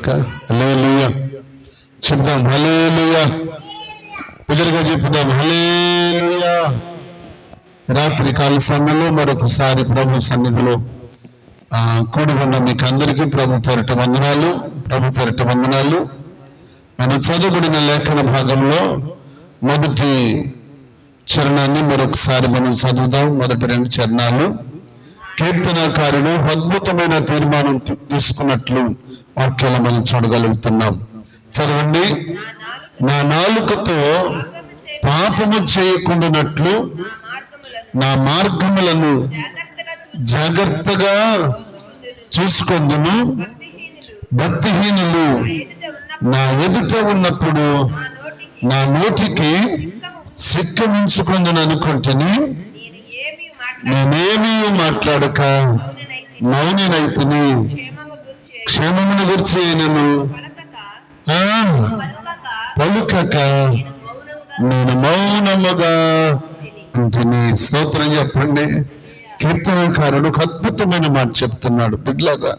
గాక. హల్లెలూయా చెప్దాం. హల్లెలూయా ఎదురుగా చెప్దాం. హల్లెలూయా. రాత్రి కాల సమయంలో మరొకసారి ప్రభు సన్నిధిలో కూడుకున్న మీకు అందరికీ ప్రభు పేరిట వందనాలు. ప్రభు పేరిట వందనాలు. మనం చదువుబడిన లేఖన భాగంలో మొదటి చరణాన్ని మరొకసారి మనం చదువుదాం. మొదటి 2 చరణాలు. కీర్తనాకారుడు అద్భుతమైన తీర్మానం తీసుకున్నట్లు వాక్యాలు మనం చూడగలుగుతున్నాం. చదవండి. నా నాలుకతో పాపము చేయకుండానట్లు నా మార్గములను జాగ్రత్తగా చూసుకొందును. భక్తిహీనులు నా ఎదుట ఉన్నప్పుడు నా నోటికి సిక్కమించుకుందును అనుకుంటుని నేనేమీ మాట్లాడక మౌనినైతిని. క్షేమమును గురించి అయినను పలుకక నేను మౌనముగా ఉంటుని. స్తోత్రం చెప్పండి. కీర్తనకారుడు ఒక అద్భుతమైన మాట చెప్తున్నాడు. బిడ్లాగా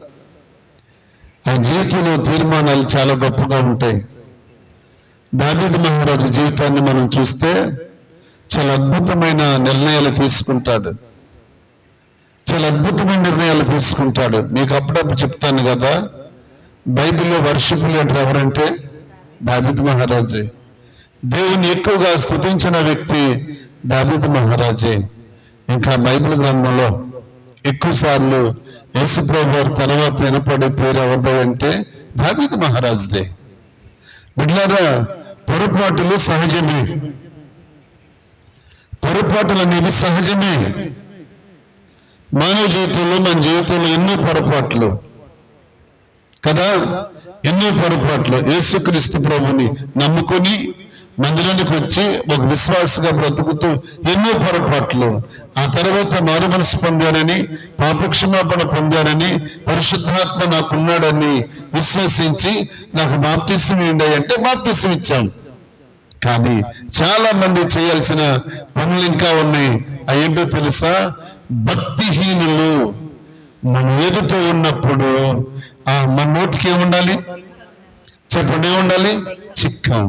ఆ జీవితంలో తీర్మానాలు చాలా గొప్పగా ఉంటాయి. దావీదు మహారాజు జీవితాన్ని మనం చూస్తే చాలా అద్భుతమైన నిర్ణయాలు తీసుకుంటాడు. చాలా అద్భుతమైన నిర్ణయాలు తీసుకుంటాడు. మీకు అప్పుడప్పుడు చెప్తాను కదా, బైబిల్లో వర్షిప్ లీడర్ ఎవరంటే దావీదు మహారాజే. దేవుని ఎక్కువగా స్తుతించిన వ్యక్తి దావీదు మహారాజే. ఇంకా బైబిల్ గ్రంథంలో ఎక్కువ సార్లు యేసుప్రభు వారి తర్వాత వినపడే పేరు ఎవరిదంటే దావీదు మహారాజుదే. బిడ్డలారా, పొరపాటులు సహజమే. పొరపాటులు అనేవి సహజమే. మానవ జీవితంలో, మన జీవితంలో ఎన్నో పొరపాట్లు కదా, ఎన్నో పొరపాట్లు. యేసుక్రీస్తు ప్రభుని నమ్ముకొని మందిరానికి వచ్చి ఒక విశ్వాసగా బ్రతుకుతూ ఎన్నో పొరపాట్లు. ఆ తర్వాత మారు మనసు పొందానని, పాపక్షమాపణ పొందానని, పరిశుద్ధాత్మ నాకున్నాడని విశ్వసించి నాకు బాప్తిసం ఇవ్వండి అంటే బాప్తిసం ఇచ్చాం. కానీ చాలా మంది చేయాల్సిన పనులు ఇంకా ఉన్నాయి. అయ్యేంటో తెలుసా? భక్తిహీనులు మన ఎదుట ఉన్నప్పుడు మన నోటికి ఏముండాలి చెప్పండి? ఏముండాలి? చిక్కం.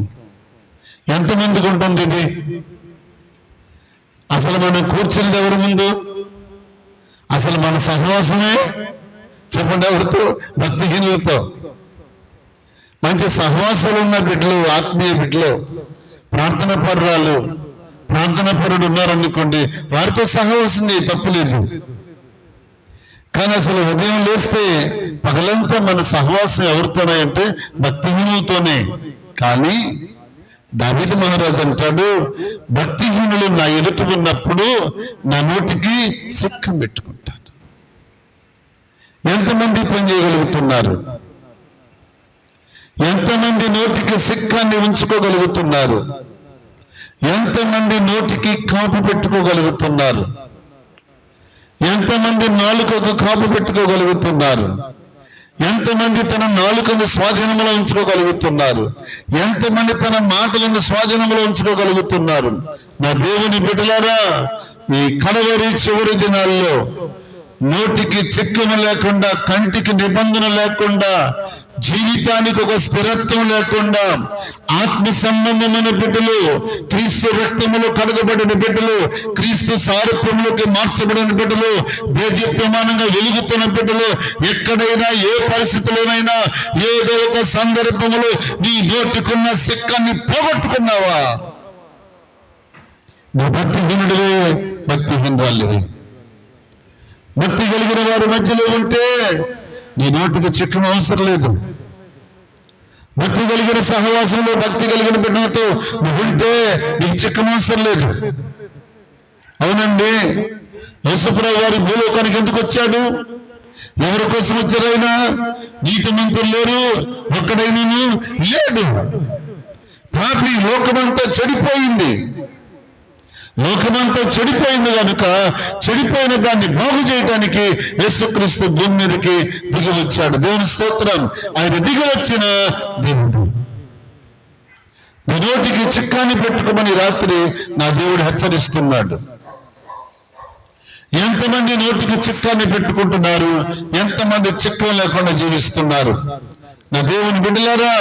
ఎంతమందికి ఉంటుంది ఇది? అసలు మనం కూర్చున్నది ఎవరి ముందు? అసలు మన సహవాసమే చెప్పండి ఎవరితో? భక్తిహీనులతో. మంచి సహవాసాలు ఉన్న బిడ్డలు, ఆత్మీయ బిడ్డలు, ప్రార్థన పరురాలు, ప్రార్థన పరుడు ఉన్నారనుకోండి, వారితో సహవాసం చేయి, తప్పులేదు. కానీ అసలు ఉదయం లేస్తే పగలంతా మన సహవాసం ఎవరితోనే అంటే భక్తిహీనులతోనే. కానీ దావీదు మహారాజు అంటాడు, భక్తిహీనులు నా ఎదుట ఉన్నప్పుడు నా నోటికి సిక్కం పెట్టుకుంటాను. ఎంతమంది పని చేయగలుగుతున్నారు? ఎంతమంది నోటికి సిక్కాన్ని ఉంచుకోగలుగుతున్నారు? ఎంతమంది నోటికి కాపు పెట్టుకోగలుగుతున్నారు? ఎంతమంది నాలుకకు కాపు పెట్టుకోగలుగుతున్నారు? ఎంతమంది తన నాలుకను స్వాధీనంలో ఉంచుకోగలుగుతున్నారు? ఎంతమంది తన మాటలను స్వాధీనంలో ఉంచుకోగలుగుతున్నారు? నా దేవుని బిడ్డలారా, ఈ కడవరి చివరి దినాల్లో నోటికి చిక్కము లేకుండా, కంటికి నిబంధన లేకుండా, జీవితానికి ఒక స్థిరత్వం లేకుండా, ఆత్మ సంబంధమైన బిడ్డలు, క్రీస్తు రక్తములో కడగబడిన బిడ్డలు, క్రీస్తు సారూప్యములోకి మార్చబడిన బిడ్డలు, దేదీప్యమానంగా వెలుగుతున్న బిడ్డలు, ఎక్కడైనా ఏ పరిస్థితుల్లోనైనా ఏదో ఒక సందర్భంలో నీ నోటికున్న సిక్కాన్ని పోగొట్టుకున్నావా? నువ్వు భక్తిహీనుడివే, భక్తిహీనురాలివే. భక్తి కలిగిన వారి మధ్యలో ఉంటే నీ నోటికి చిక్కం అవసరం లేదు. భక్తి కలిగిన సహవాసంలో, భక్తి కలిగిన బిడ్డలతో నువ్వు ఉంటే నీకు చిక్కం అవసరం లేదు. అవునండి, యేసుప్రభు వారి భూలోకానికి ఎందుకు వచ్చాడు? ఎవరి కోసం వచ్చారైనా? నీతిమంతులు లేరు, ఒక్కడైనా లేడు. పాపి లోకమంతా చెడిపోయింది. లోకమంతా చెడిపోయింది కనుక చెడిపోయిన దాన్ని బాగు చేయడానికి యేసుక్రీస్తు భూమి మీదకి దిగి వచ్చాడు. దేవుని స్తోత్రం. ఆయన దిగి వచ్చిన దేవుడు. నోటికి చిక్కాన్ని పెట్టుకోమని రాత్రి నా దేవుడు హెచ్చరిస్తున్నాడు. ఎంతమంది నోటికి చిక్కాన్ని పెట్టుకుంటున్నారు? ఎంతమంది చిక్కం లేకుండా జీవిస్తున్నారు? నా దేవుని బిడ్డలారా,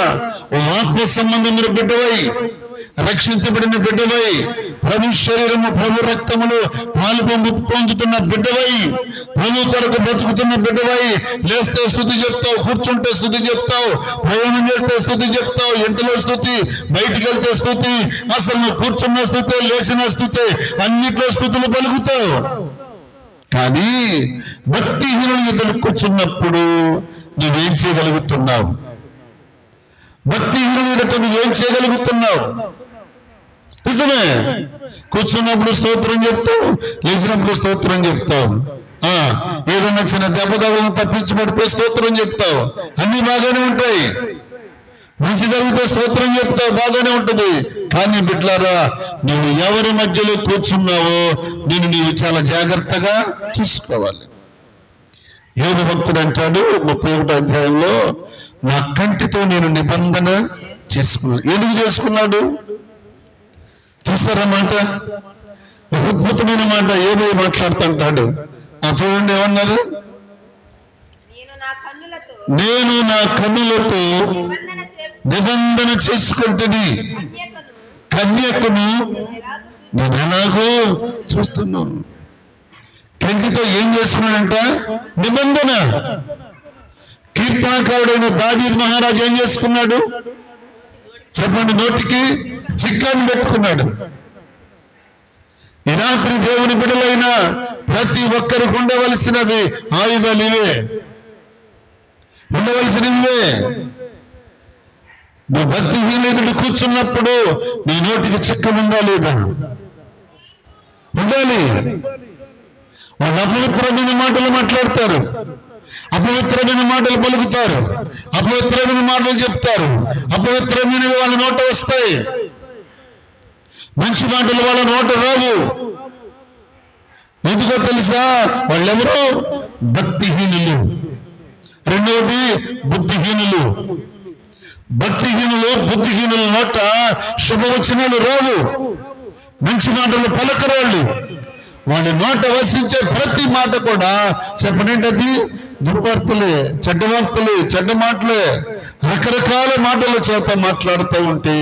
ఓ ఆత్మ సంబంధమైన బిడ్డవై, రక్షించబడిన బిడ్డవై, ప్రభు శరీరము ప్రభు రక్తములు పాలు పొందుతున్న బిడ్డవై, ప్రభు కొరకు బ్రతుకుతున్న బిడ్డవై, లేస్తే స్తుతి చెప్తావు, కూర్చుంటే స్తుతి చెప్తావు, ప్రయాణం చేస్తే స్తుతి చెప్తావు, ఇంటిలో స్తుతి, బయటికి వెళ్తే స్తుతి, అసలు నువ్వు కూర్చున్న స్తుతే, లేచిన స్తుతే, అన్నిట్లో స్తుతులు పలుకుతావు. కానీ భక్తిహీనుల ఎదురు కూర్చున్నప్పుడు నువ్వేం చేయగలుగుతున్నావు? భక్తిహీనుల ఎదుట నువ్వేం చేయగలుగుతున్నావు? నిజమే, కూర్చున్నప్పుడు స్తోత్రం చెప్తావు, లేచినప్పుడు స్తోత్రం చెప్తావు, ఏదన్నా చిన్న దెబ్బ తగలను తప్పించబడితే స్తోత్రం చెప్తావు, అన్ని బాగానే ఉంటాయి. మంచి జరిగితే స్తోత్రం చెప్తావు, బాగానే ఉంటుంది. కానీ బిడ్డలారా, నువ్వు ఎవరి మధ్యలో కూర్చున్నావో నీవు చాలా జాగ్రత్తగా చూసుకోవాలి. యోబు భక్తుడు అంటాడు 31వ అధ్యాయంలో, నా కంటితో నేను నిబంధన చేసుకున్నాను. ఎందుకు చేసుకున్నాడు? చూస్తారన్నమాట, అద్భుతమైన మాట యోబు మాట్లాడుతుంటాడు. చూడండి ఏమన్నారు, నేను నా కన్నులతో నిబంధన చేసుకుంటుంది, కన్యకును నేను ఎలాగో చూస్తున్నాను. కంటితో ఏం చేసుకున్నాడంట? నిబంధన. కీర్తనకారుడైన దావీదు మహారాజు ఏం చేసుకున్నాడు చెప్పండి? నోటికి చిక్కాన్ని పెట్టుకున్నాడు. ఈ రాత్రి దేవుని బిడ్డలైన ప్రతి ఒక్కరికి ఉండవలసినవి ఆయుధాలు ఇవే, ఉండవలసినవే. నువ్వు భక్తిహీనుడు కూర్చున్నప్పుడు నీ నోటికి చిక్క ఉందా లేదా? ఉండాలి. వాళ్ళు అపవిత్రమైన మాటలు మాట్లాడతారు, అపవిత్రమైన మాటలు పలుకుతారు, అపవిత్రమైన మాటలు చెప్తారు, అపవిత్రమైనవి వాళ్ళ నోట వస్తాయి, మంచి మాటలు వాళ్ళ నోట రావు. ఎందుకో తెలుసా? వాళ్ళెవరో భక్తిహీనులు. రెండవది బుద్ధిహీనులు. భక్తిహీనులు బుద్ధిహీనుల నోట శుభవచనాలు రావు, మంచి మాటలు పలకరాళ్ళు. వాళ్ళ నోట వసించే ప్రతి మాట కూడా చెప్పనేంటది దుర్వార్తలే, చెడ్డ వార్తలే, చెడ్డ మాటలే, రకరకాల మాటల చేత మాట్లాడుతూ ఉంటే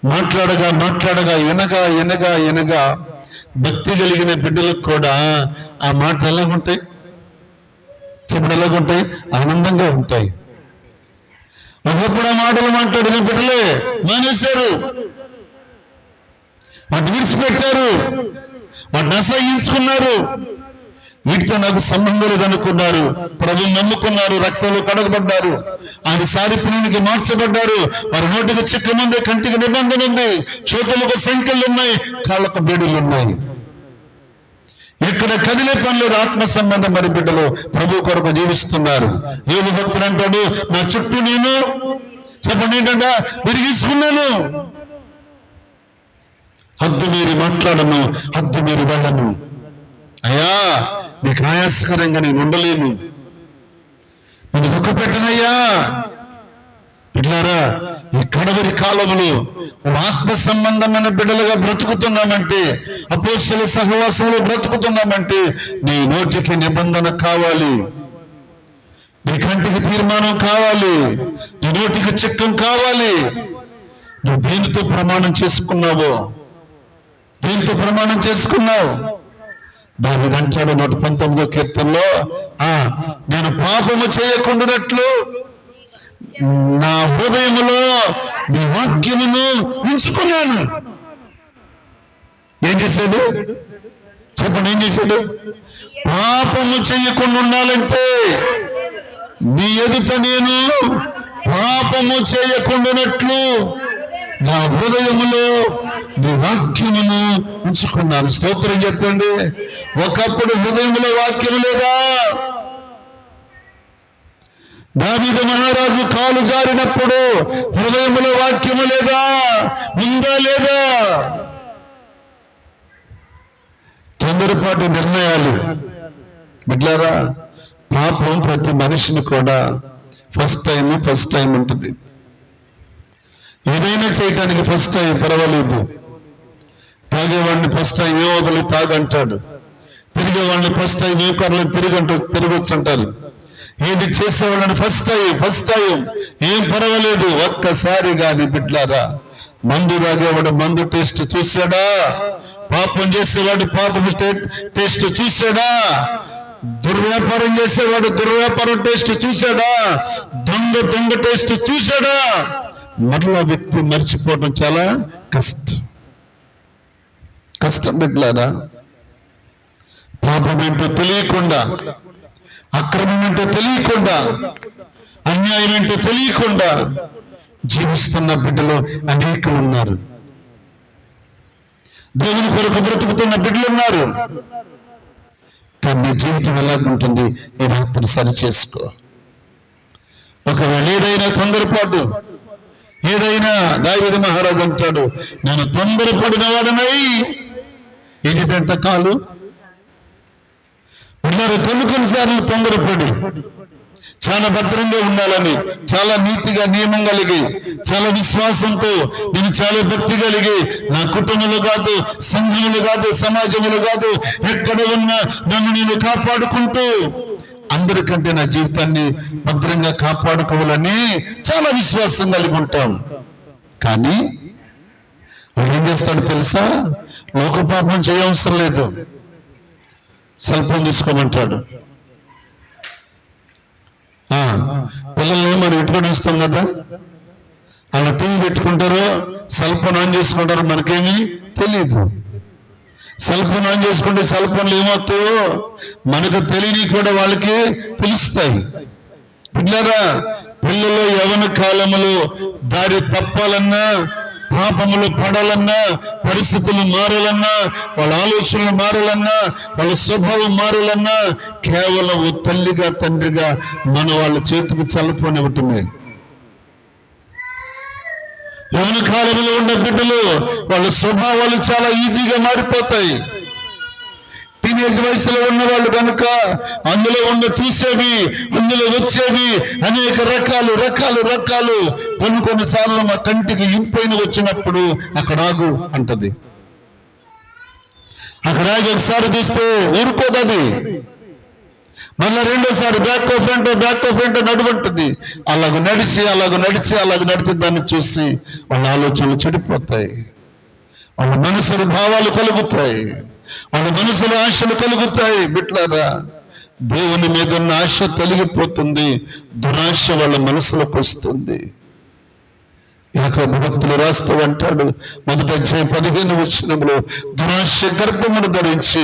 మాట్లాడగా మాట్లాడగా ఎనగా ఎనగా ఎనగా భక్తి కలిగిన బిడ్డలకు కూడా ఆ మాటలు ఎలాగుంటాయి చెప్పడం? ఎలాగుంటాయి? ఆనందంగా ఉంటాయి. ఒకప్పుడు ఆ మాటలు మాట్లాడిన బిడ్డలే మానేశారు, వాటిని విడిచిపెట్టారు, వాటిని అసహించుకున్నారు. వీటితో నాకు సంబంధం లేదనుకున్నారు. ప్రభువు నమ్ముకున్నారు, రక్తంలో కడగబడ్డారు, ఆయన సారిపునికి మార్చబడ్డారు. వారి నోటికి చిక్కముంది, కంటికి నిబంధన ఉంది, చేతులకు సంఖ్యలు ఉన్నాయి, కాళ్ళకు బేడులు ఉన్నాయి. ఎక్కడ కదిలే పనులేదు. ఆత్మ సంబంధం మరి బిడ్డలు ప్రభు కొరకు జీవిస్తున్నారు. యోబు భక్తుడు అంటాడు, నా చుట్టూ నేను చెప్పండి ఏంటంట విరిగిస్తున్నాను, హద్దు మీరు మాట్లాడను, హద్దు మీరు వెళ్ళను. అయ్యా నీకు ఆయాసకరంగా నేను ఉండలేను, నేను దుఃఖ పెట్టనయ్యా. బిడ్డలారా, ఈ కడవరి కాలములు ఆత్మ సంబంధమైన బిడ్డలుగా బ్రతుకుతున్నామంటే, అపోస్తలుల సహవాసంలో బ్రతుకుతున్నామంటే నీ నోటికి నిబంధన కావాలి, నీ కంటికి తీర్మానం కావాలి, నీ నోటికి చిక్కం కావాలి. నువ్వు దేనితో ప్రమాణం చేసుకున్నావో, దేనితో ప్రమాణం చేసుకున్నావు? దావీదు అంటాడు 119వ కీర్తనలో, నేను పాపము చేయకుండానట్లు నా హృదయములో నీ వాక్యమును ఉంచుకున్నాను. ఏం చేశాడు చెప్పండి? ఏం చేశాడు? పాపము చేయకుండా ఉండాలంటే నీ ఎదుట నేను పాపము చేయకుండానట్లు నా హృదయములో నీ వాక్యమును ఉంచుకున్నాను. స్తోత్రం చెప్పండి. ఒకప్పుడు హృదయంలో వాక్యము లేదా? దావీదు మహారాజు కాలు జారినప్పుడు హృదయంలో వాక్యము లేదా? ఉందా లేదా? తొందరపాటు నిర్ణయాలు. బిడ్డలారా, పాపం ప్రతి మనిషిని కూడా ఫస్ట్ టైం ఉంటుంది. ఏదైనా చేయటానికి ఫస్ట్ టైం పర్వాలేదు. తాగేవాడిని ఫస్ట్ టైం ఏ వదలు తాగంటాడు, తిరిగేవాడిని ఫస్ట్ టైం ఏ కర్రలు తిరగొచ్చు అంటారు. ఏది చేసేవాళ్ళని ఫస్ట్ టైం ఏం పర్వాలేదు, ఒక్కసారి కానీ బిడ్లారా. మందు తాగేవాడు మందు టేస్ట్ చూశాడా? పాపం చేసేవాడు పాపం టేస్ట్ చూశాడా? దుర్వ్యాపారం చేసేవాడు దుర్వ్యాపారం టేస్ట్ చూశాడా? దొంగ టేస్ట్ చూశాడా? మరలా వ్యక్తి మర్చిపోవడం చాలా కష్టం బిడ్డలారా. పాపం ఏంటో తెలియకుండా, అక్రమం ఏంటో తెలియకుండా, అన్యాయం ఏంటో తెలియకుండా జీవిస్తున్న బిడ్డలు అనేకలు ఉన్నారు. దేవుని కొరకు బ్రతుకుతున్న బిడ్డలు ఉన్నారు. కానీ నీ జీవితం ఎలాగుంటుంది? ఈ రాత్రి సరి చేసుకో. ఒకవేళ ఏదైనా తొందరపాటు, ఏదైనా దావీదు మహారాజు అంటాడు, నేను తొందరపడిన వాడనై ఇది జంట కాలు. ఉన్నారు కొన్నిసార్లు తొందరపడి చాలా భద్రంగా ఉండాలని, చాలా నీతిగా నియమం కలిగి, చాలా విశ్వాసంతో, నేను చాలా భక్తి కలిగి, నా కుటుంబంలో కాదు, సంఘములు కాదు, సమాజములు కాదు, ఎక్కడ ఉన్నా నన్ను నేను కాపాడుకుంటూ అందరికంటే నా జీవితాన్ని భద్రంగా కాపాడుకోవాలని చాలా విశ్వాసం కలిగి ఉంటాం. కానీ వాడు ఏం చేస్తాడు తెలుసా? లోకపాపం చేయవసరం లేదు, సెల్ ఫోన్ తీసుకోమంటాడు. పిల్లల్ని మనం పెట్టుకొని ఇస్తాం కదా, అలా టీవీ పెట్టుకుంటారో సెల్ ఫోన్ ఆన్ చేసుకుంటారో మనకేమీ తెలియదు. సెల్ ఫోన్ ఆన్ చేసుకుంటే సెల్ ఫోన్లు ఏమవుతాయో మనకు తెలియని కూడా వాళ్ళకి తెలుస్తాయి. పిల్లరా, పిల్లలు యవ్వన కాలంలో దారి తప్పాలన్నా, పాపములు పడాలన్నా, పరిస్థితులు మారాలన్నా, వాళ్ళ ఆలోచనలు మారాలన్నా, వాళ్ళ స్వభావం మారాలన్నా కేవలం ఓ తల్లిగా తండ్రిగా మన వాళ్ళ చేతికి సెల్ ఫోన్ ఇవ్వటమే. యవ్వన కాలంలో ఉన్న బిడ్డలు వాళ్ళ స్వభావాలు చాలా ఈజీగా మారిపోతాయి. టీనేజ్ వయసులో ఉన్న వాళ్ళు కనుక అందులో ఉన్న చూసేవి, అందులో వచ్చేవి అనేక రకాలు కొన్నిసార్లు మా కంటికి ఇంపైన వచ్చినప్పుడు అక్కడ ఆగు అంటది. అక్కడ ఆగి ఒకసారి చూస్తే ఊరుకోదది, మళ్ళా రెండోసారి బ్యాక్ ఆఫ్ ఫ్రంట్ నడువంటుంది. అలాగ నడిచి దాన్ని చూసి వాళ్ళ ఆలోచనలు చెడిపోతాయి, వాళ్ళ మనసులు భావాలు కలుగుతాయి, వాళ్ళ మనసులో ఆశలు కలుగుతాయి. బిడ్డలారా, దేవుని మీద ఉన్న ఆశ తొలగిపోతుంది, దురాశ వాళ్ళ మనసులోకి వస్తుంది. యాకోబు భక్తులు రాస్తూ అంటాడు, 1:15 దురాశ గర్భమును ధరించి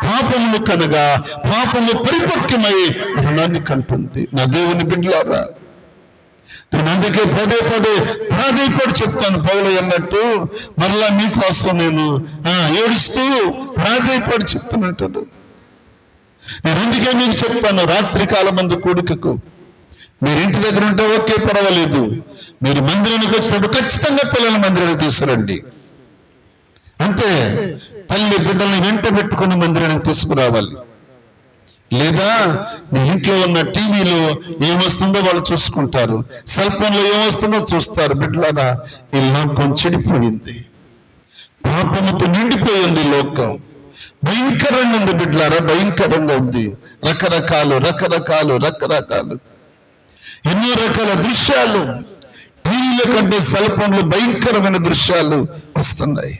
పాపమును కనగా పాపము పరిపక్వమై మరణాన్ని కంటుంది. నా దేవుని బిడ్డలారా, నేను అందుకే పదే ప్రాధేయపడి చెప్తాను. పౌలు అన్నట్టు మరలా మీకోసం నేను ఏడుస్తూ ప్రాధేయపడి చెప్తున్నట్టు. నేను అందుకే మీకు చెప్తాను, రాత్రి కాలమందు కూడికకు మీరు ఇంటి దగ్గర ఉంటే ఓకే, పర్వాలేదు. మీరు మందిరానికి వచ్చినప్పుడు ఖచ్చితంగా పిల్లల మందిరానికి తీసుకురండి. అంతే, తల్లి బిడ్డల్ని వెంట పెట్టుకుని మందిరానికి తీసుకురావాలి. లేదా మీ ఇంట్లో ఉన్న టీవీలో ఏమొస్తుందో వాళ్ళు చూసుకుంటారు, సెల్ ఫోన్లో ఏమొస్తుందో చూస్తారు. బిడ్డలారా, ఈ లోకం చెడిపోయింది, పాపముతో నిండిపోయింది లోకం. భయంకరంగా ఉంది బిడ్డలారా, భయంకరంగా ఉంది. రకరకాలు ఎన్నో రకాల దృశ్యాలు, టీవీల కంటే సెల్ ఫోన్లు భయంకరమైన దృశ్యాలు వస్తున్నాయి.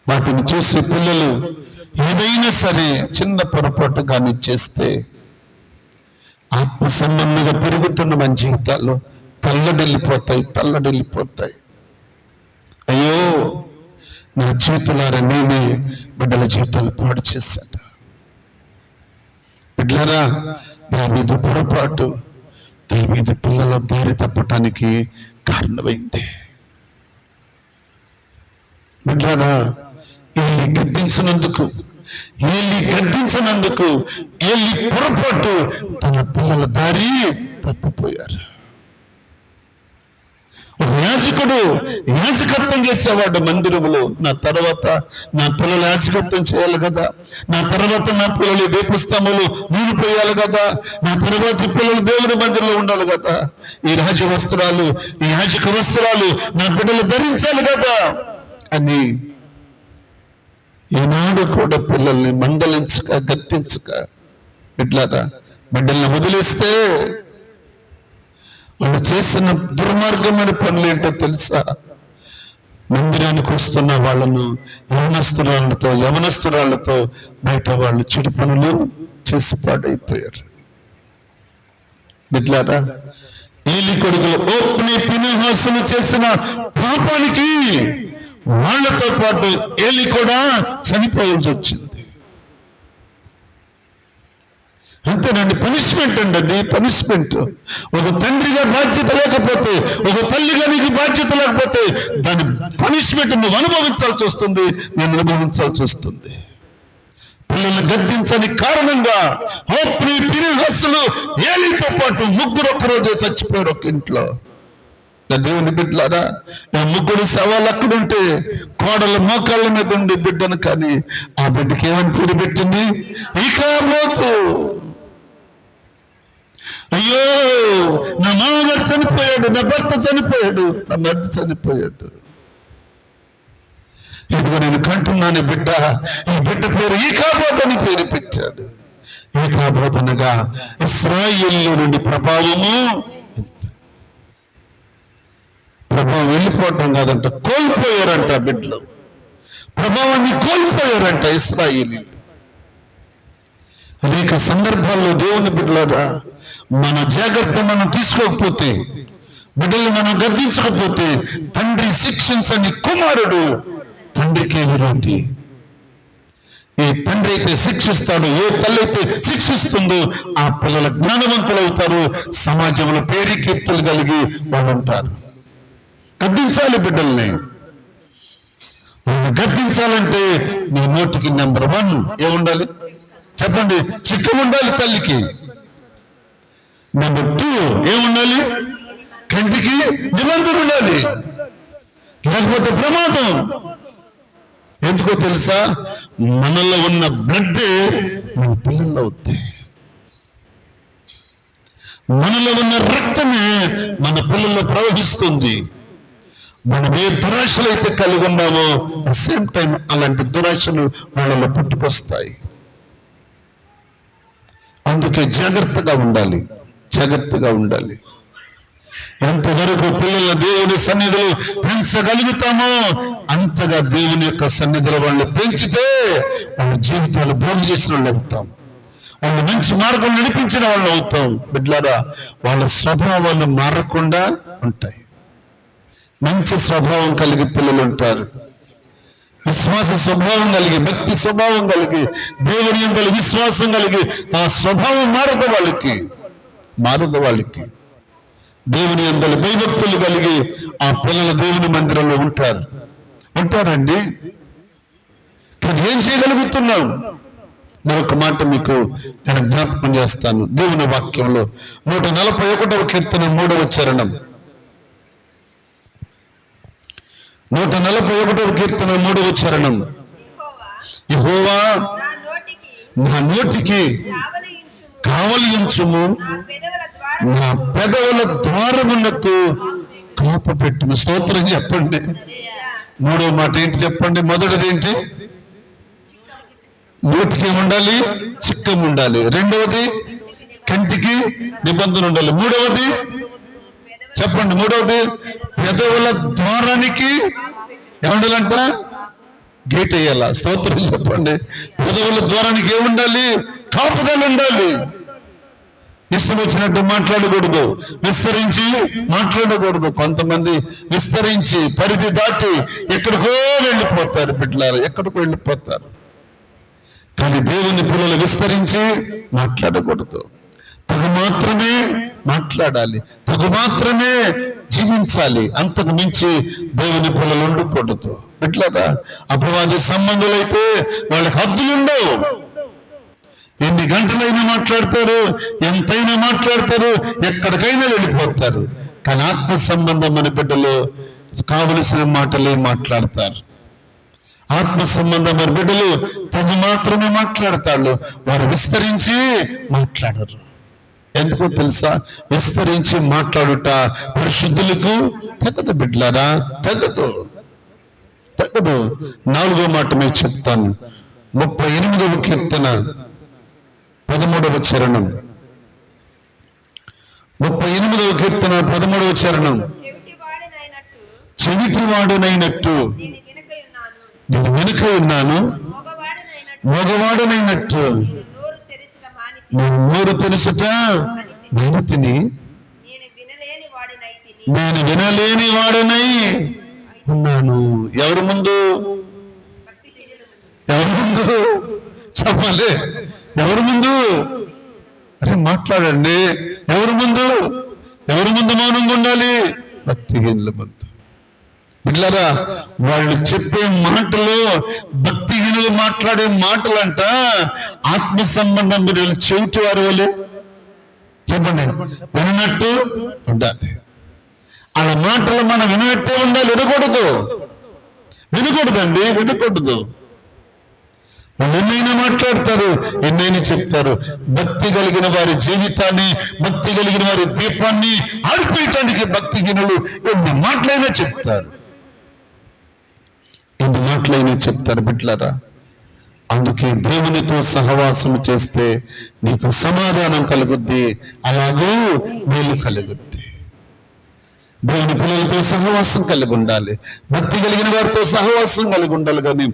వాటిని చూసి పిల్లలు ఏదైనా సరే చిన్న పొరపాటు కానీ చేస్తే ఆత్మ సంబంధంగా పెరుగుతున్న మన జీవితాల్లో తల్లడిల్లిపోతాయి. అయ్యో, నా జీవితాలారా నేనే బిడ్డల జీవితాలు పాడు చేశాట. బిడ్డలారా, దావీదు పొరపాటు దావీదు పిల్లల దారి తప్పటానికి కారణమైంది. బిడ్డలారా, ఏలి గద్దించినందుకు ఏలి పొరపాటు తన పిల్లల దారి తప్పిపోయారు. ఒక యాజకుడు యాజకత్వం చేసేవాడు మందిరంలో. నా తర్వాత నా పిల్లలు యాజకత్వం చేయాలి కదా, నా తర్వాత నా పిల్లలు దీపస్తంభంలో నూనె పోయాలి కదా, నా తర్వాత పిల్లలు దేవుని మందిరంలో ఉండాలి కదా, ఈ యాజక వస్త్రాలు నా బిడ్డలు ధరించాలి కదా అని ఈనాడు కూడా పిల్లల్ని మందలించక గద్దించక బిడ్డలారా బిడ్డల్ని వదిలేస్తే వాళ్ళు చేసిన దుర్మార్గమైన పనులు ఏంటో తెలుసా? మందిరానికి వస్తున్న వాళ్ళను యవనస్తురాళ్లతో బయట వాళ్ళు చెడు పనులు చేసి పాడైపోయారు. బిడ్డలారా, ఏలి కొడుకులు ఓప్ని ఫీనెహాసులు చేసిన పాపానికి వాళ్ళతో పాటు ఏలి కూడా చనిపోవాల్సి వచ్చింది. అంతేనండి, పనిష్మెంట్ అండి, అది పనిష్మెంట్. ఒక తండ్రిగా బాధ్యత లేకపోతే, ఒక తల్లిగా నీకు బాధ్యత లేకపోతే దాని పనిష్మెంట్ నువ్వు అనుభవించాల్సి వస్తుంది, నేను అనుభవించాల్సి వస్తుంది. పిల్లల్ని గద్దించని కారణంగా ఓప్ని ఫీనెహాసులు ఏలితో పాటు ముగ్గురు ఒక్కరోజే చచ్చిపోయారు ఒక ఇంట్లో. దేవుని బిడ్డలారా, ముగ్గురు శవాలు అక్కడుంటే కోడల మోకాళ్ళ మీద ఉండి బిడ్డను కానీ ఆ బిడ్డకి ఏమని పేరు పెట్టింది? ఇకాబోతు. అయ్యో, నా మామగారు చనిపోయాడు, నా భర్త చనిపోయాడు, నా భర్త చనిపోయాడు, ఇదిగో నేను కంటున్నాను బిడ్డ, ఈ బిడ్డ పేరు ఇకాబోతు అని పేరు పెట్టాడు. ఇకాబోతు అనగా ఇశ్రాయేలు నుండి ప్రభావం వెళ్ళిపోవటం కాదంట, కోల్పోయారంట. బిడ్డలు ప్రభావాన్ని కోల్పోయారంట ఇశ్రాయేలీయులు. అనేక సందర్భాల్లో దేవుని బిడ్డలారా, మన జాగ్రత్త మనం తీసుకోకపోతే, బిడ్డల్ని మనం గద్దించకపోతే తండ్రి శిక్షించని కుమారుడు తండ్రికే విరోధి. ఏ తండ్రి అయితే శిక్షిస్తాడో, ఏ తల్లి అయితే శిక్షిస్తుందో ఆ పిల్లల జ్ఞానవంతులు అవుతారు, సమాజంలో పేరు కీర్తులు కలిగి వాళ్ళు ఉంటారు. గద్దించాలి బిడ్డల్ని. గద్దించాలంటే నీ నోటికి నెంబర్ 1 ఏముండాలి చెప్పండి? చిక్కం ఉండాలి తల్లికి. నెంబర్ 2 ఏముండాలి? కంటికి నిబంధన ఉండాలి, లేకపోతే ప్రమాదం. ఎందుకో తెలుసా? మనలో ఉన్న బ్లడ్ మన పిల్లల్లో అవుతాయి. మనలో ఉన్న రక్తమే మన పిల్లల్లో ప్రవహిస్తుంది. మనం ఏ దురాశలు అయితే కలిగి ఉన్నామో సేమ్ టైం అలాంటి దురాశలు వాళ్ళలో పుట్టుకొస్తాయి. అందుకే జాగ్రత్తగా ఉండాలి, జాగ్రత్తగా ఉండాలి. ఎంతవరకు పిల్లల దేవుని సన్నిధిలో పెంచగలుగుతామో అంతగా దేవుని యొక్క సన్నిధిలో వాళ్ళు పెంచితే వాళ్ళ జీవితాలు బాగు చేసిన వాళ్ళు అవుతాం, వాళ్ళు మంచి మార్గం నడిపించిన వాళ్ళు అవుతాం. బిడ్డలారా, వాళ్ళ స్వభావాలు మారకుండా ఉంటాయి. మంచి స్వభావం కలిగి పిల్లలు ఉంటారు, విశ్వాస స్వభావం కలిగి, భక్తి స్వభావం కలిగి, దేవుని యందు విశ్వాసం కలిగి ఆ స్వభావం మారదు వాళ్ళకి. దేవుని యందు భయభక్తులు కలిగి ఆ పిల్లలు దేవుని మందిరంలో ఉంటారండి. కానీ ఏం చేయగలుగుతున్నాం? మరొక మాట మీకు నేను జ్ఞాపకం చేస్తాను. దేవుని వాక్యంలో 141వ కీర్తన 3వ చరణం, 141వ కీర్తన 3వ చరణం. యెహోవా నా నోటికి కావలించుము, నా పెదవుల ద్వారమునకు కాపు పెట్టుము. స్తోత్రం చెప్పండి. 3వ మాట ఏంటి చెప్పండి? మొదటిది ఏంటి? నోటికి ఉండాలి, చిక్కం ఉండాలి. 2వది కంటికి నిబంధన ఉండాలి. 3వది చెప్పండి, 3వది పెదవుల ద్వారానికి ఏముండాలంట? గేట్ వేయాల. స్తోత్రం చెప్పండి. పెదవుల ద్వారానికి ఏముండాలి? కాపుదలు ఉండాలి. ఇష్టం వచ్చినట్టు మాట్లాడకూడదు, విస్తరించి మాట్లాడకూడదు. కొంతమంది విస్తరించి పరిధి దాటి ఎక్కడికో వెళ్ళిపోతారు బిడ్డలారా, ఎక్కడికో వెళ్ళిపోతారు. కానీ దేవుని పిల్లలు విస్తరించి మాట్లాడకూడదు, తగు మాత్రమే మాట్లాడాలి, తగు మాత్రమే జీవించాలి. అంతకు మించి దేవుని పిల్లలు ఉండకూడదు. బిడ్డలారా, అపవాది సంబంధులైతే వాళ్ళకి హద్దులుండవు. ఎన్ని గంటలైనా మాట్లాడతారు, ఎంతైనా మాట్లాడతారు, ఎక్కడికైనా వెళ్ళిపోతారు. కానీ ఆత్మ సంబంధమైన బిడ్డలు కావలసిన మాటలే మాట్లాడతారు. ఆత్మ సంబంధమైన బిడ్డలు తను మాత్రమే మాట్లాడతాడు, వారు విస్తరించి మాట్లాడరు. ఎందుకో తెలుసా? విస్తరించి మాట్లాడుట పరిశుద్ధులకు తగ్గదు బిడ్డలారా, తగ్గదు. 4వ మాట మీకు చెప్తాను. 38వ కీర్తన 13వ చరణం. 38వ కీర్తన 13వ చరణం. చెవిటివాడునైనట్టు నేను వెనుక ఉన్నాను, మగవాడునైనట్టు నేను నోరు తెరుచుట మానితిని, నేను వినలేని వాడనై ఉన్నాను. ఎవరి ముందు? ఎవరి ముందు చెప్పాలి? ఎవరి ముందు? అరే మాట్లాడండి. ఎవరి ముందు? ఎవరి ముందు మౌనంగా ఉండాలి? భక్తిహీనుల ముందు. పిల్లరా, వాళ్ళు చెప్పే మాటలు, భక్తిహీనులు మాట్లాడే మాటలంట ఆత్మ సంబంధం. మీరు చెవిటి వారి వల్లే చెప్పండి, వినట్టు ఉండాలి. వాళ్ళ మాటలు మనం వినట్టే ఉండాలి, వినకూడదండి, వినకూడదు. వాళ్ళు ఎన్నైనా మాట్లాడతారు, ఎన్నైనా చెప్తారు. భక్తి కలిగిన వారి జీవితాన్ని, భక్తి కలిగిన వారి దీపాన్ని ఆడిపోయటానికి భక్తిహీనులు ఎన్ని మాటలైనా చెప్తారు, బిడ్డలారా. అందుకే దేవునితో సహవాసం చేస్తే నీకు సమాధానం కలుగుద్ది, అలాగూ మేలు కలుగుద్ది. దేవుని పిల్లలతో సహవాసం కలిగి ఉండాలి, భక్తి కలిగిన వారితో సహవాసం కలిగి ఉండాలి. కానీ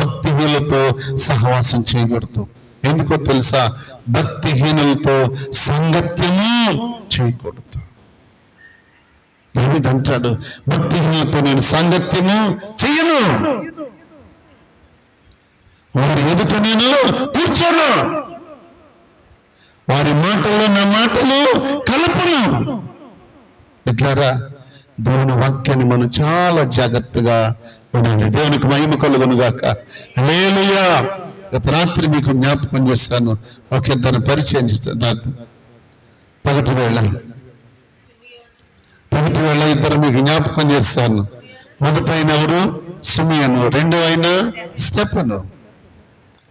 భక్తిహీనులతో సహవాసం చేయకూడదు. ఎందుకో తెలుసా? భక్తిహీనులతో సంగత్యము చేయకూడదు. దావిదు అంటాడు, భక్తిహీనులతో నేను సంగత్యము చెయ్యను, వారి ఎదుట నేను కూర్చోను, వారి మాటల్లో నా మాటలు కలపను. ఇట్లారా, దేవుని వాక్యాన్ని మనం చాలా జాగ్రత్తగా వినాలి. దేవునికి మహిమ కలుగును గాక. హల్లెలూయా. గత రాత్రి మీకు జ్ఞాపకం చేస్తాను, ఒక ఇద్దరు పరిచయం చేస్తాను. పగటి వేళ ఇద్దరు మీకు జ్ఞాపకం చేస్తాను. మొదటైన ఎవరు? సిమియోను. రెండో అయిన స్తెఫను.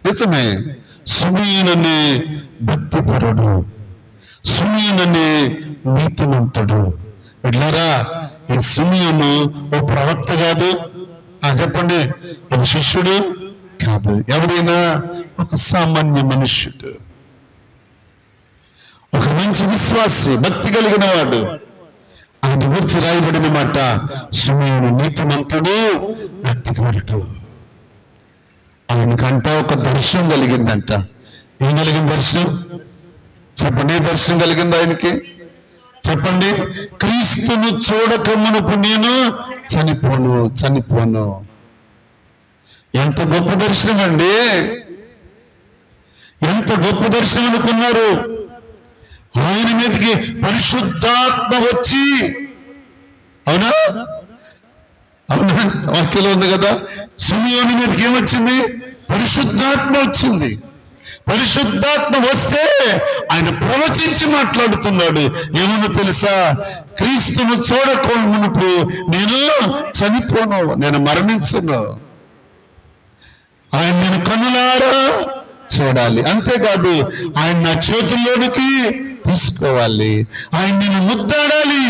నిజమే, సిమియోననే భక్తిపరుడు, సిమియోననే నీతిమంతుడు. వెళ్ళారా, ఈ సిమియోను ఓ ప్రవక్త కాదు, చెప్పండి, ఒక శిష్యుడు కాదు, ఎవరైనా ఒక సామాన్య మనుష్యుడు, ఒక మంచి విశ్వాసి, భక్తి కలిగిన వాడు. ఆయన గురించి రాయబడిన మాట, సిమియోను నీతిమంతుడు, భక్తిపరుడు. ఆయనకంట ఒక దర్శనం కలిగిందంట. ఏం కలిగిన దర్శనం చెప్పండి? దర్శనం కలిగింది ఆయనకి, చెప్పండి. క్రీస్తును చూడక మునుపు నేను చనిపోను. ఎంత గొప్ప దర్శనం అండి! ఎంత గొప్ప దర్శనం అనుకున్నారు? ఆయన మీదకి పరిశుద్ధాత్మ వచ్చి, అవునా వాక్యంలో ఉంది కదా, సిమియోను మీదకి ఏమొచ్చింది? పరిశుద్ధాత్మ వచ్చింది. పరిశుద్ధాత్మ వస్తే ఆయన ప్రవచించి మాట్లాడుతున్నాడు. ఏమన్నా తెలుసా? క్రీస్తును చూడకుండా మునుపు నేను చనిపోను, నేను మరణించను. ఆయన నేను కన్నులారా చూడాలి. అంతేకాదు, ఆయన నా చేతుల్లోనికి తీసుకోవాలి, ఆయన నేను ముద్దాడాలి.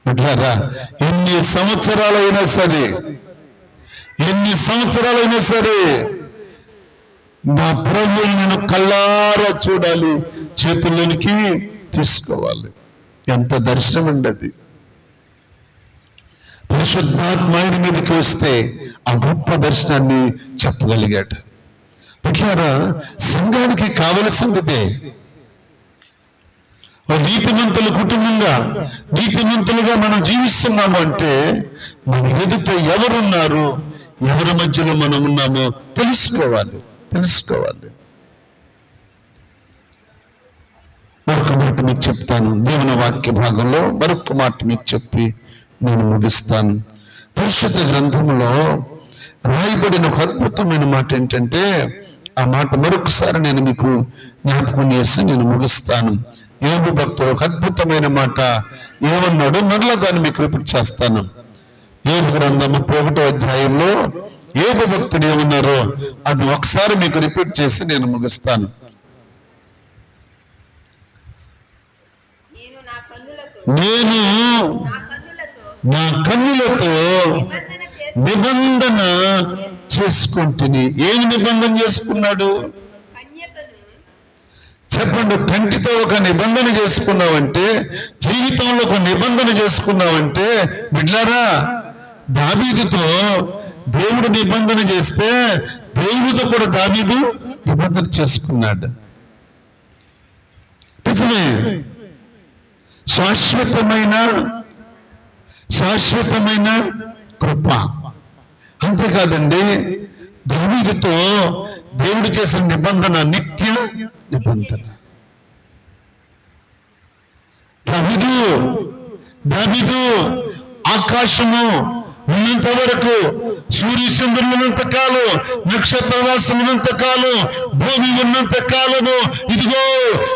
అంటారా? ఎన్ని సంవత్సరాలైనా సరే నా ప్రభువుని నేను కళ్ళారా చూడాలి, చేతుల్లోనికి తీసుకోవాలి. ఎంత దర్శనం అండి అది! పరిశుద్ధాత్మ ఆయన మీదకి వస్తే ఆ గొప్ప దర్శనాన్ని చెప్పగలిగాడు. పిట్లారా, సంఘానికి కావలసిందిదే. నీతిమంతుల కుటుంబంగా, నీతిమంతులుగా మనం జీవిస్తున్నాము అంటే మన ఎదుట ఎవరున్నారు, ఎవరి మధ్యలో మనం ఉన్నామో తెలుసుకోవాలి. మరొక మాట మీకు చెప్తాను. దేవుని వాక్య భాగంలో మరొక మాట మీకు చెప్పి నేను ముగిస్తాను. పరిశుద్ధ గ్రంథంలో రాయబడిన ఒక అద్భుతమైన మాట ఏంటంటే, ఆ మాట మరొకసారి నేను మీకు జ్ఞాపకం చేసి నేను ముగిస్తాను. యోబు భక్తుడు ఒక అద్భుతమైన మాట ఏమన్నాడు, మరలా దాన్ని మీకు రిపీట్ చేస్తాను. యోబు గ్రంథం 31వ అధ్యాయంలో యోబు భక్తుడు ఏమన్నారో అది ఒకసారి మీకు రిపీట్ చేసి నేను ముగిస్తాను. నేను నా కన్నులతో నిబంధన చేసుకుంటుని. ఏమి నిబంధన చేసుకున్నాడు చెప్పండి? చెప్పండి, కంటితో ఒక నిబంధన చేసుకున్నావంటే, జీవితంలో ఒక నిబంధన చేసుకున్నావంటే, బిడ్లారా, దావీదుతో దేవుడు నిబంధన చేస్తే దేవుడితో కూడా దావీదు నిబంధన చేసుకున్నాడు. నిజమే. శాశ్వతమైన కృప. అంతేకాదండి, దావీదుతో దేవుడు చేసిన నిబంధన నిత్య నిబంధన. దావీదు ఆకాశము ఉన్నంత వరకు, సూర్యచంద్రులు ఉన్నంత కాలం, నక్షత్రవాసం ఉన్నంత కాలం, భూమి ఉన్నంత కాలము, ఇదిగో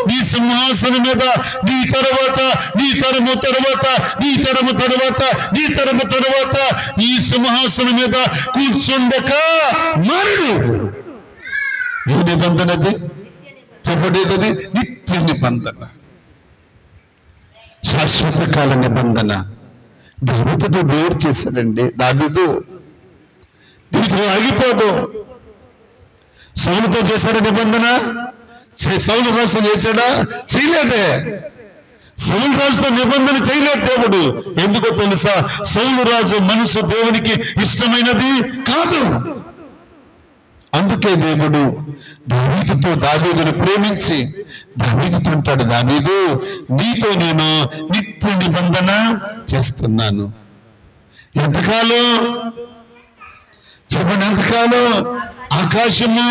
నీ సింహాసనం మీద నీ తర్వాత నీ తరము తర్వాత నీ తరము తర్వాత నీ తరము తర్వాత ఈ సింహాసనం మీద కూర్చుండక మారుడు. ఏ నిబంధన అది? చెప్పడేది నిత్య నిబంధన, శాశ్వత కాల నిబంధన. దావీదుతో దేవుడు చేశాడండి. దావీదు ఆగిపోదు. సౌలుతో చేశాడు నిబంధన. సౌలు రాజు చేశాడా? చేయలేదే. సౌలు రాజుతో నిబంధన చేయలేదు దేవుడు. ఎందుకో తెలుసా? సౌలు రాజు మనసు దేవునికి ఇష్టమైనది కాదు. అందుకే దేవుడు దావీదును ప్రేమించి దావీదుతో అంటాడు, దావీదు, నీతో నేను నిత్య నిబంధన చేస్తున్నాను. ఎంతకాలం చెప్పండి? ఎంతకాలం? ఆకాశము,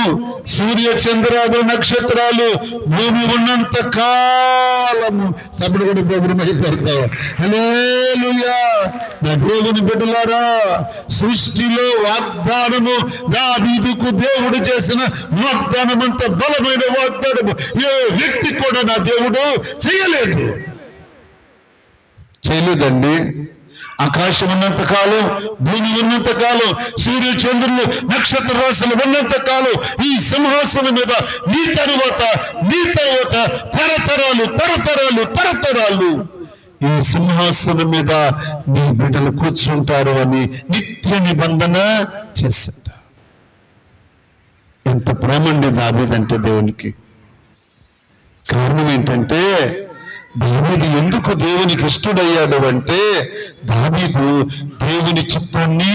సూర్య చంద్రాలు, నక్షత్రాలు, భూమి ఉన్నంత కాలము. సభ్యుడు కూడా ప్రభుత్వం అయిపోతావు. హల్లెలూయా. నా దేవుని బిడ్డలారా, సృష్టిలో వాగ్దానము, దావీదుకు దేవుడు చేసిన వాగ్దానం అంత బలమైన వాగ్దానము ఏ వ్యక్తి కూడా నా దేవుడు చేయలేదండి. ఆకాశం ఉన్నంత కాలం, భూమి ఉన్నంత కాలం, సూర్య చంద్రులు, నక్షత్ర రాశులు ఉన్నంత కాలం, ఈ సింహాసనం మీద నీ తరువాత తరతరాలు ఈ సింహాసనం మీద నీ బిడ్డలు కూర్చుంటారు అని నిత్య నిబంధన చేశాడు. ఎంత ప్రేమండి దావీదంటే దేవునికి. కారణం ఏంటంటే, దావీదు ఎందుకు దేవునికి ఇష్టడయ్యాడు అంటే, దావీదు దేవుని చిత్తాన్ని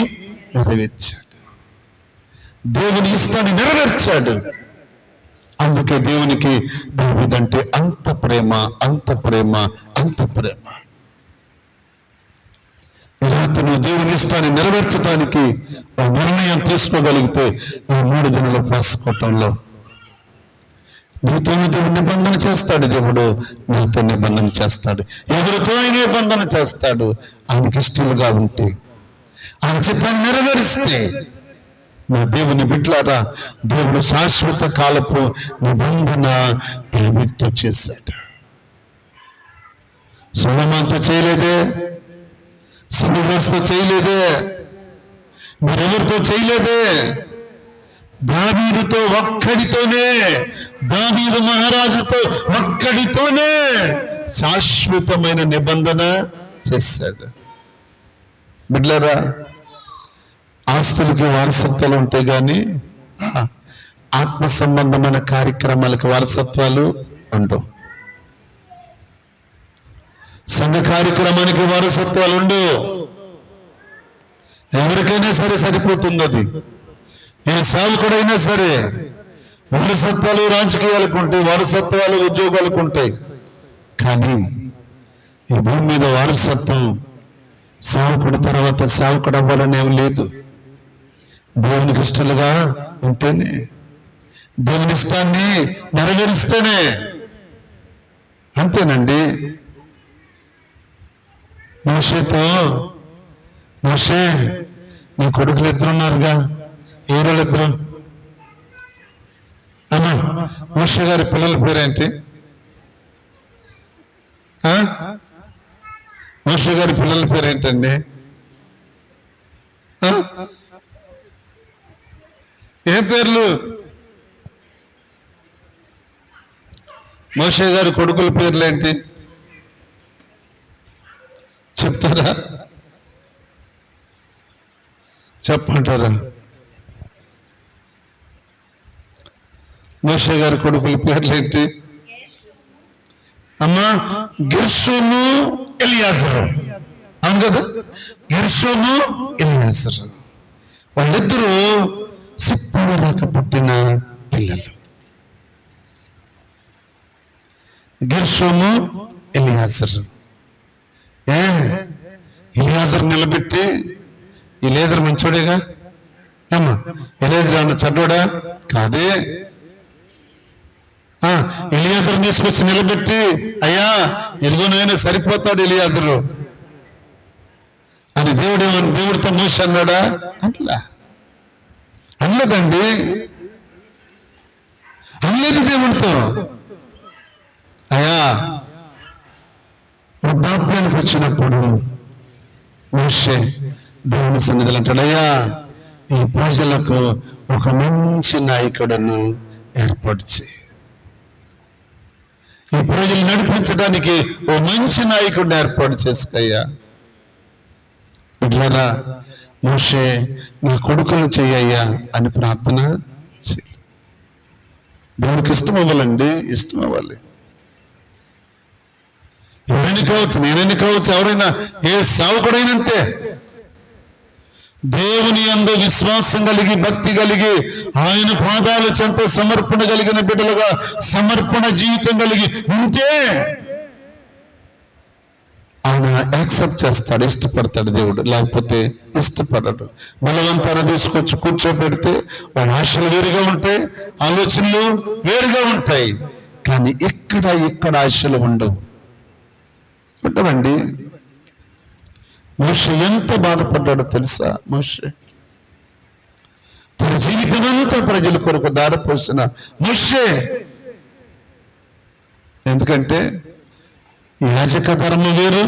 నెరవేర్చాడు, దేవుని ఇష్టాన్ని నెరవేర్చాడు. అందుకే దేవునికి దావీదంటే అంత ప్రేమ. ఇలా అతను దేవుని ఇష్టాన్ని నెరవేర్చడానికి ఒక నిర్ణయం తీసుకోగలిగితే ఈ 3 దినాల ఉపవాసంలో నీతో దేవుడు నిబంధన చేస్తాడు. దేవుడు నీతో నిబంధన చేస్తాడు. ఎవరితో ఆయన నిబంధన చేస్తాడు? ఆయనకి ఇష్టలుగా ఉంటే, ఆయన చిత్తాన్ని నెరవేరిస్తే. నా దేవుని బిడ్డలారా, దేవుడు శాశ్వత కాలపు నిబంధన దావీదుతో చేశాడు. సొలొమోనుతో చేయలేదే, సమూయేలుతో చేయలేదే, మరెవరితో చేయలేదే. దావీదుతో ఒక్కడితోనే, దావీదు మహారాజుతో ఒక్కడితోనే శాశ్వతమైన నిబంధన చేశాడు. బిడ్డలారా, ఆస్తులకి వారసత్వాలు ఉంటాయి కానీ ఆత్మ సంబంధమైన కార్యక్రమాలకు వారసత్వాలు ఉండవు. సంఘ కార్యక్రమానికి వారసత్వాలు ఉండవు. ఎవరికైనా సరే సరిపోతుంది అది. ఏ సేవకుడైనా సరే వారసత్వాలు రాజకీయాలకు ఉంటాయి, వారసత్వాలు ఉద్యోగాలకు ఉంటాయి. కానీ ఈ భూమి మీద వారసత్వం సేవకుడు తర్వాత సేవకుడు అవ్వాలని ఏం లేదు. దేవునికి ఇష్టలుగా ఉంటేనే, దేవుని ఇష్టాన్ని నెరవేరిస్తేనే. అంతేనండి. మోషే నీ కొడుకులు 2 ఉన్నారుగా, ఎవరు 2? అమ్మా, మోషే గారి పిల్లల పేరేంటి? మోషే గారి పిల్లల పేరేంటండి? ఏ పేర్లు? మోషే గారి కొడుకుల పేర్లు ఏంటి చెప్తారా? చెప్పంటారా? మోషే గారి కొడుకుల పేర్లు ఏంటి? అమ్మా గెర్షోము ఎలియాజరు, అవును కదా, గెర్షోము ఎలియాజరు వాళ్ళిద్దరూ సిప్పవరాక పుట్టిన పిల్లలు. గెర్షోము ఎలియాజరు. ఎలియాజరు నిలబెట్టి, ఎలియాజరు మంచోడేగా అమ్మా, ఎలియాజరు అన్న చెడ్డోడా కాదే. ఎలియాజరు తీసుకొచ్చి నిలబెట్టి, అయ్యా ఎలుగునైనా సరిపోతాడు ఎలియాజరు అని దేవుడితో మోషే అన్నాడా? అనలేదండి, అనలేదు దేవుడితో. అయ్యా వృద్ధాప్యానికి వచ్చినప్పుడు మోషే దేవుని సన్నిధిలో అంటాడు, అయ్యా ఈ ప్రజలకు ఒక మంచి నాయకుడను ఏర్పాటు చేయి, ఈ ప్రజలు నడిపించడానికి ఓ మంచి నాయకుడిని ఏర్పాటు చేసుకయ్యా. ఇట్లారా మోషే నా కొడుకులు చెయ్యయ్యా అని ప్రార్థన చేయి. దేవునికి ఇష్టం అవ్వాలండి, ఇష్టం అవ్వాలి. ఎవరైనా కావచ్చు, నేనైనా కావచ్చు, ఎవరైనా ఏ సావుకుడైనంతే దేవుని యందు విశ్వాసం కలిగి భక్తి కలిగి ఆయన పాదాల చెంత సమర్పణ కలిగిన బిడ్డలుగా సమర్పణ జీవితం కలిగి ఉంటే ఆయన యాక్సెప్ట్ చేస్తాడు, ఇష్టపడతాడు దేవుడు. లేకపోతే ఇష్టపడడు. బలవంతాన్ని తీసుకొచ్చి కూర్చోబెడితే వాళ్ళ ఆశలు వేరుగా ఉంటాయి, ఆలోచనలు వేరుగా ఉంటాయి. కానీ ఇక్కడ ఆశలు ఉండవండి. మోషే ఎంత బాధపడ్డాడో తెలుసా? మోషే తన జీవితం అంతా ప్రజల కొరకు దారిపోసిన మోషే. ఎందుకంటే యాజక ధర్మం వేరు,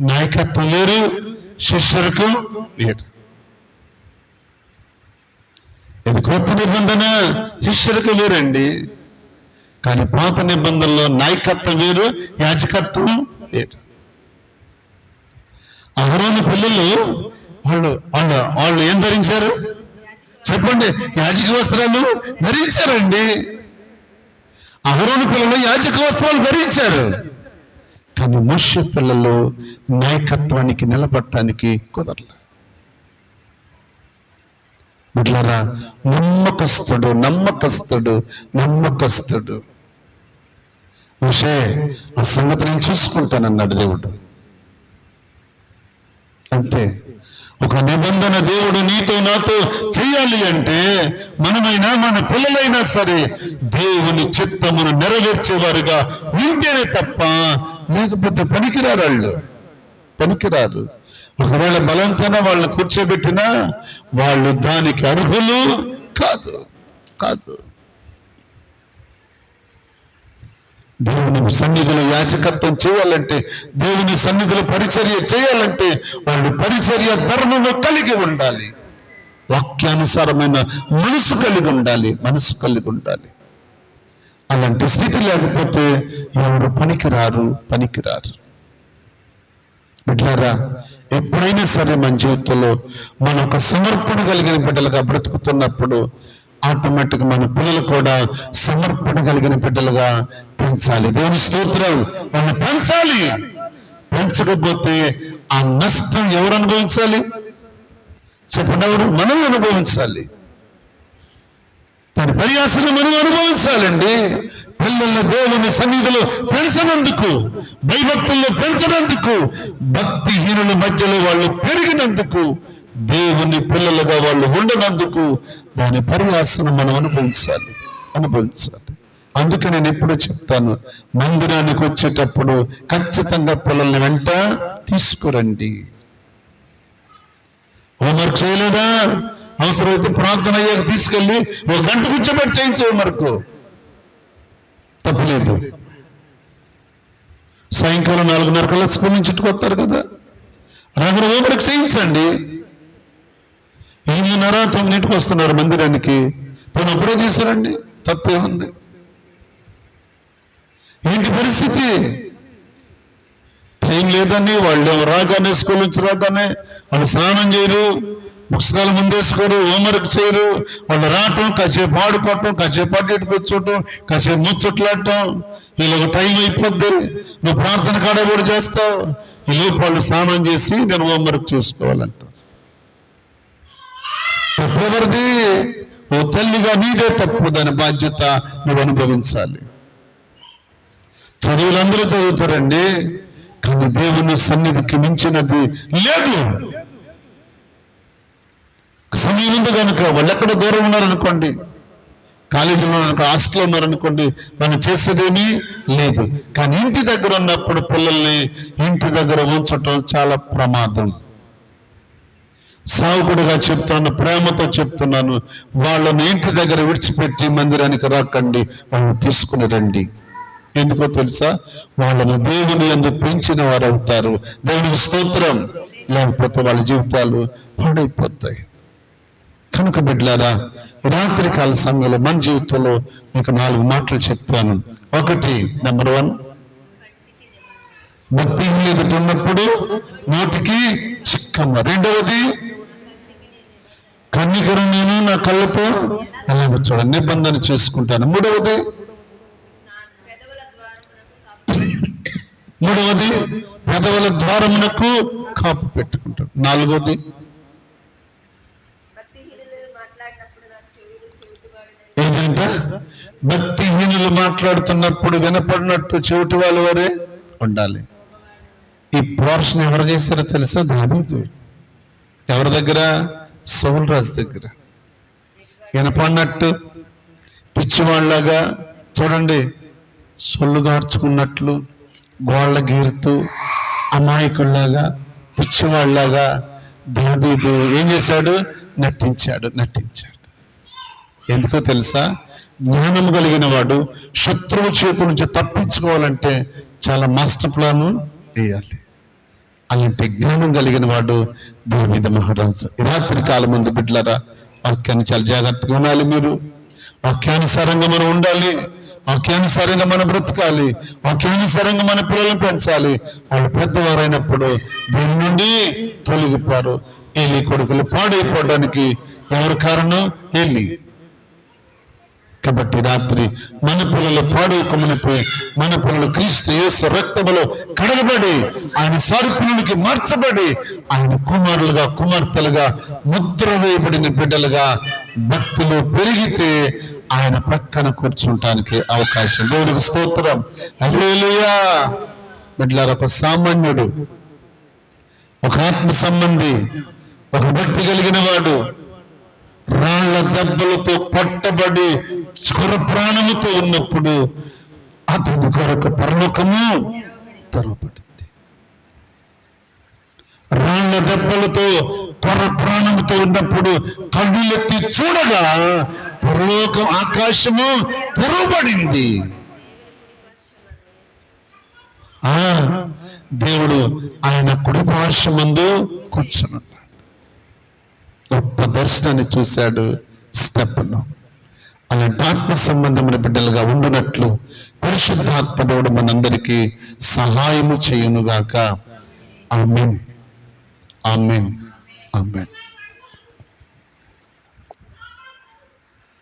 నాయకత్వం వేరు, శిష్యులకు వేరు. ఇది కొత్త నిబంధన, శిష్యులకు వేరండి. కానీ పాత నిబంధనలో నాయకత్వం వేరు, యాజకత్వం వేరు. అహరోను పిల్లలు వాళ్ళు ఏం ధరించారు చెప్పండి? యాజక వస్త్రాలు ధరించారండి. అహరోను పిల్లలు యాజక వస్త్రాలు ధరించారు. కానీ మోషే పిల్లలు నాయకత్వానికి నిలబడటానికి కుదరలే. బిడ్డలారా, నమ్మకస్తుడు మోషే ఆ సంగతి నేను చూసుకుంటానన్నాడు దేవుడు. అంతే. ఒక నిబంధన దేవుడు నీతో నాతో చేయాలి అంటే మనమైనా మన పిల్లలైనా సరే దేవుని చిత్తమును నెరవేర్చేవారుగా ఉంటేనే తప్ప, లేకపోతే పనికిరారు. ఒకవేళ బలంతోన వాళ్ళని కూర్చోబెట్టినా వాళ్ళు దానికి అర్హులు కాదు. దేవుని సన్నిధిలో యాజకత్వం చేయాలంటే, దేవుని సన్నిధిలో పరిచర్య చేయాలంటే వాళ్ళు పరిచర్య ధర్మము కలిగి ఉండాలి, వాక్యానుసారమైన మనసు కలిగి ఉండాలి. అలాంటి స్థితి లేకపోతే ఎవరు పనికిరారు. బిడ్డలారా, ఎప్పుడైనా సరే మన జీవితంలో మన ఒక సమర్పణ కలిగిన బిడ్డలుగా బ్రతుకుతున్నప్పుడు ఆటోమేటిక్ మన పిల్లలు కూడా సమర్పణ కలిగిన బిడ్డలుగా పెంచాలి. దేవుని స్తోత్రం. వాళ్ళని పెంచాలి. పెంచకపోతే ఆ నష్టం ఎవరు అనుభవించాలి చెప్పండి? మనం అనుభవించాలి. దాని పర్యాసనం మనం అనుభవించాలండి. పిల్లల దేవుని సన్నిధిలో పెంచనందుకు, భయభక్తుల్లో పెంచనందుకు, భక్తిహీనుల మధ్యలో వాళ్ళు పెరిగినందుకు, దేవుని పిల్లలుగా వాళ్ళు ఉండనందుకు దాని పర్యాసనం మనం అనుభవించాలి. అందుకే నేను ఎప్పుడు చెప్తాను, మందిరానికి వచ్చేటప్పుడు ఖచ్చితంగా పిల్లల్ని వెంట తీసుకురండి. హోంవర్క్ చేయలేదా? అవసరమైతే ప్రార్థన అయ్యాక తీసుకెళ్ళి 1 గంట కూర్చోబెట్టి చేయించే హోంవర్క్ తప్పలేదు. సాయంకాలం 4:30 కల్లా స్కూల్ నుంచి ఇట్టుకొస్తారు కదా, రాత్రి హోంవర్క్ చేయించండి. 8:30, 9 వస్తున్నారు మందిరానికి, పోనీ అప్పుడే తీసుకురండి, తప్పేముంది? ఏంటి పరిస్థితి? టైం లేదని వాళ్ళు రాగానే, స్కూల్ నుంచి రాగానే వాళ్ళు స్నానం చేయరు, పుస్తకాలు ముందేసుకోరు, హోంవర్క్ చేయరు. వాళ్ళు రావటం, కాసేపు ఆడుకోవటం, కాసేపు అటు ఇటు కూర్చోవటం, కాసేపు ముచ్చట్లాడటం. వీళ్ళకి టైం అయిపోద్ది, నువ్వు ప్రార్థన కాడ కూడా చేస్తావు. ఈ లోపు వాళ్ళు స్నానం చేసి నేను హోంవర్క్ చేసుకోవాలంటారు. తప్పెవరిది? ఓ తల్లిగా నీదే తప్పు, దాని బాధ్యత నువ్వు అనుభవించాలి. చదువులందరూ చదువుతారండి, కానీ దేవుని సన్నిధికి మించినది లేదు. సమయం ఉంది కనుక వాళ్ళు ఎక్కడ దూరం ఉన్నారనుకోండి, కాలేజీలో హాస్టల్లో ఉన్నారనుకోండి, మనం చేసేదేమీ లేదు. కానీ ఇంటి దగ్గర ఉన్నప్పుడు పిల్లల్ని ఇంటి దగ్గర ఉంచటం చాలా ప్రమాదం. సావుకుడుగా చెప్తున్నాను, ప్రేమతో చెప్తున్నాను, వాళ్ళని ఇంటి దగ్గర విడిచిపెట్టి మందిరానికి రాకండి, వాళ్ళని తీసుకుని రండి. ఎందుకో తెలుసా? వాళ్ళని దేవుని యందు పెంచిన వారు అవుతారు. దేవునికి స్తోత్రం. లేకపోతే వాళ్ళ జీవితాలు పాడైపోతాయి. కనుక బిడ్డలారా, రాత్రికాల సమయంలో మన జీవితంలో మీకు 4 మాటలు చెప్పాను. ఒకటి, నెంబర్ 1, భక్తిహీనత ఉన్నప్పుడు నోటికి చిక్కమ్మ. రెండవది, కన్నికరం నేను నా కళ్ళతో ఎలాగ చూడండి, నిబంధన చేసుకుంటాను. మూడవది, పెదవుల ద్వారమునకు కాపు పెట్టుకుంటాను. నాలుగవది, ఏంటంటే భక్తిహీనులు మాట్లాడుతున్నప్పుడు వినపడినట్టు చెవిటి వాళ్ళ వారే ఉండాలి. ఈ పోర్షన్ ఎవరు చేశారో తెలుసా? దావీదు. ఎవరి దగ్గర? సౌలు రాజు దగ్గర. వినపడినట్టు పిచ్చివాళ్ళగా చూడండి, సొల్లు గార్చుకున్నట్లు, గోళ్ళ గీరుతూ, అమాయకుల్లాగా, పిచ్చివాళ్ళలాగా దావీదు ఏం చేశాడు? నటించాడు. ఎందుకో తెలుసా? జ్ఞానం కలిగిన వాడు శత్రువు చేతుల నుంచి తప్పించుకోవాలంటే చాలా మాస్టర్ ప్లాన్ వేయాలి. అలాంటి జ్ఞానం కలిగిన వాడు దావీదు మహారాజు. రాత్రి కాలం ముందు బిడ్డలారా, వాక్యాన్ని చాలా జాగ్రత్తగా ఉండాలి. మీరు వాక్యానుసారంగా మనం ఉండాలి, వాక్యానుసారంగా మనం బ్రతకాలి, వాక్యానుసారంగా మన పిల్లలను పెంచాలి. వాళ్ళు పెద్దవారైనప్పుడు దీని నుండి తొలగిపోరు. ఏలి కొడుకులు పాడైపోవడానికి ఎవరు కారణం? ఏలి. కాబట్టి రాత్రి మన పిల్లలు పాడుకోమనిపోయి, మన పిల్లలు క్రీస్తు యేసు రక్తములో కడగబడి, ఆయన సారూప్యానికి మార్చబడి, ఆయన కుమారులుగా, కుమార్తెలుగా, ముద్ర వేయబడిన బిడ్డలుగా భక్తులు పెరిగితే ఆయన ప్రక్కన కూర్చుంటానికి అవకాశం. దేవునికి స్తోత్రం. హల్లెలూయా. బిడ్డలారా, ఒక సామాన్యుడు, ఒక ఆత్మ సంబంధి, ఒక భక్తి కలిగిన వాడు రాళ్ల దెబ్బలతో పట్టబడి స్వర ప్రాణముతో ఉన్నప్పుడు అతని కొరకు పరలోకము తెరవబడింది. రాళ్ల దెబ్బలతో కొర ప్రాణముతో ఉన్నప్పుడు కన్నులెత్తి చూడగా పరలోకం, ఆకాశము తెరవబడింది. దేవుడు ఆయన కుడి పార్శ్వమందు కూర్చున్నాడు. గొప్ప దర్శనాన్ని చూశాడు స్తెఫను. అలాంటి ఆత్మ సంబంధమైన బిడ్డలుగా ఉండునట్లు పరిశుద్ధాత్మ దేవుడు మనందరికీ సహాయము చేయునుగాక. ఆమేన్, ఆమేన్, ఆమేన్.